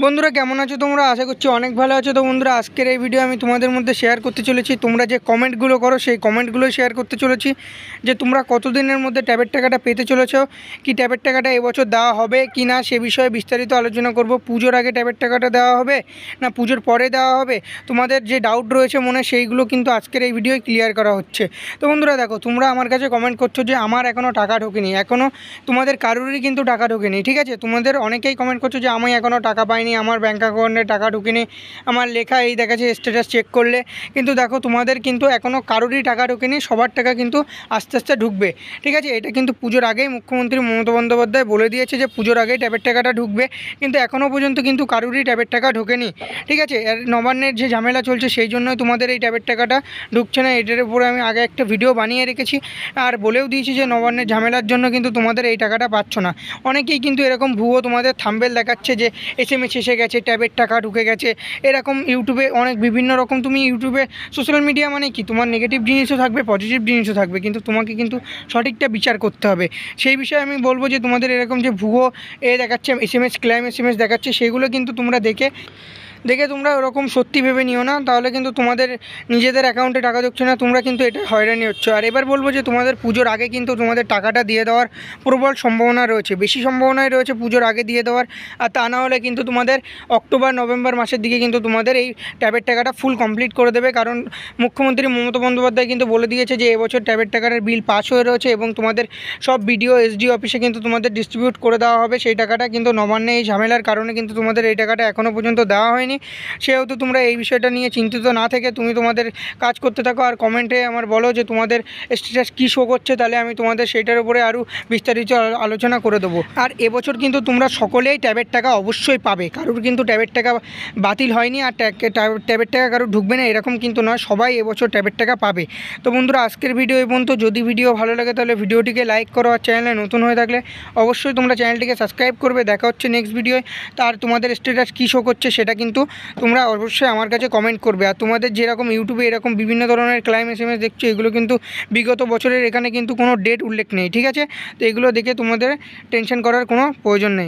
বন্ধুরা কেমন আছো তোমরা? আশা করছি অনেক ভালো আছো। তো বন্ধুরা আজকের এই ভিডিও আমি তোমাদের মধ্যে শেয়ার করতে চলেছি, তোমরা যে কমেন্টগুলো করো সেই কমেন্টগুলো শেয়ার করতে চলেছি যে তোমরা কতদিনের মধ্যে ট্যাবের টাকাটা পেতে চলেছো, কি ট্যাবের টাকাটা এবছর দেওয়া হবে কি না সে বিষয়ে বিস্তারিত আলোচনা করব। পুজোর আগে ট্যাবের টাকাটা দেওয়া হবে না পুজোর পরে দেওয়া হবে, তোমাদের যে ডাউট রয়েছে মনে সেইগুলো কিন্তু আজকের এই ভিডিওয় ক্লিয়ার করা হচ্ছে। তো বন্ধুরা দেখো, তোমরা আমার কাছে কমেন্ট করছো যে আমার এখনও টাকা ঢোকেনি, এখনও তোমাদের কারোরই কিন্তু টাকা ঢোকেনি। ঠিক আছে, তোমাদের অনেকেই কমেন্ট করছো যে আমি এখনও টাকা পাইনি, আমার ব্যাঙ্ক অ্যাকাউন্টে টাকা ঢুকেনি, আমার লেখা এই দেখাচ্ছে স্ট্যাটাস চেক করলে, কিন্তু দেখো তোমাদের কিন্তু এখনও কারোরই টাকা ঢোকেনি, সবার টাকা কিন্তু আস্তে আস্তে ঢুকবে। ঠিক আছে, এটা কিন্তু পুজোর আগেই মুখ্যমন্ত্রী মমতা বন্দ্যোপাধ্যায় বলে দিয়েছে যে পুজোর আগেই ট্যাবের টাকাটা ঢুকবে, কিন্তু এখনও পর্যন্ত কিন্তু কারোরই ট্যাবের টাকা ঢোকেনি। ঠিক আছে, আর নবান্নের যে ঝামেলা চলছে সেই জন্যই তোমাদের এই ট্যাবের টাকাটা ঢুকছে না। এটার উপরে আমি আগে একটা ভিডিও বানিয়ে রেখেছি আর বলেও দিয়েছি যে নবান্নের ঝামেলার জন্য কিন্তু তোমাদের এই টাকাটা পাচ্ছ না। অনেকেই কিন্তু এরকম ভুয়ো তোমাদের থাম্বনেল দেখাচ্ছে যে SMS এসে গেছে, ট্যাবের টাকা ঢুকে গেছে, এরকম ইউটিউবে অনেক বিভিন্ন রকম। তুমি ইউটিউবে সোশ্যাল মিডিয়া মানে কি, তোমার নেগেটিভ জিনিসও থাকবে পজিটিভ জিনিসও থাকবে, কিন্তু তোমাকে কিন্তু সঠিকটা বিচার করতে হবে। সেই বিষয়ে আমি বলবো যে তোমাদের এরকম যে ভুয়ো দেখাচ্ছে SMS ক্লেম SMS দেখাচ্ছে সেগুলো কিন্তু তোমরা দেখে তোমরা ওরকম সত্যি ভেবে নিও না, তাহলে কিন্তু তোমাদের নিজেদের অ্যাকাউন্টে টাকা ঢুকছে না, তোমরা কিন্তু এটা হয়রানি হচ্ছে। আর এবার বলবো যে তোমাদের পুজোর আগে কিন্তু তোমাদের টাকাটা দিয়ে দেওয়ার প্রবল সম্ভাবনা রয়েছে, বেশি সম্ভাবনাই রয়েছে পুজোর আগে দিয়ে দেওয়ার। আর তা না হলে কিন্তু তোমাদের অক্টোবর নভেম্বর মাসের দিকে কিন্তু তোমাদের এই ট্যাবের টাকাটা ফুল কমপ্লিট করে দেবে, কারণ মুখ্যমন্ত্রী মমতা বন্দ্যোপাধ্যায় কিন্তু বলে দিয়েছে যে এবছর ট্যাবের টাকার বিল পাস হয়ে রয়েছে এবং তোমাদের সব BDO SDO অফিসে কিন্তু তোমাদের ডিস্ট্রিবিউট করে দেওয়া হবে সেই টাকাটা। কিন্তু নবান্নে এই ঝামেলার কারণে কিন্তু তোমাদের এই টাকাটা এখনও পর্যন্ত দেওয়া হয়নি। সেহেতু তোমরা এই বিষয়টা নিয়ে চিন্তিত না থেকে তুমি তোমাদের কাজ করতে থাকো, আর কমেন্টে আমার বলো যে তোমাদের স্ট্যাটাস কী শো করছে, তাহলে আমি তোমাদের সেইটার উপরে আরও বিস্তারিত আলোচনা করে দেবো। আর এবছর কিন্তু তোমরা সকলেই ট্যাবের টাকা অবশ্যই পাবে, কারোর কিন্তু ট্যাবের টাকা বাতিল হয়নি আর ট্যাবের টাকা কারোর ঢুকবে না এরকম কিন্তু নয়, সবাই এবছর ট্যাবের টাকা পাবে। তো বন্ধুরা আজকের ভিডিও এই পর্যন্ত। যদি ভিডিও ভালো লাগে তাহলে ভিডিওটিকে লাইক করো, আর চ্যানেলে নতুন হয়ে থাকলে অবশ্যই তোমরা চ্যানেলটিকে সাবস্ক্রাইব করবে। দেখা হচ্ছে নেক্সট ভিডিওয়। তার তোমাদের স্ট্যাটাস কী শো করছে সেটা কিন্তু তোমরা অবশ্যই আমার কাছে কমেন্ট করবে। আর তোমাদের যেরকম ইউটিউবে এরকম বিভিন্ন ধরনের ক্লাইম SMS দেখছো, এগুলো কিন্তু বিগত বছরের, এখানে কিন্তু কোনো ডেট উল্লেখ নেই। ঠিক আছে, তো এগুলো দেখে তোমাদের টেনশন করার কোনো প্রয়োজন নেই।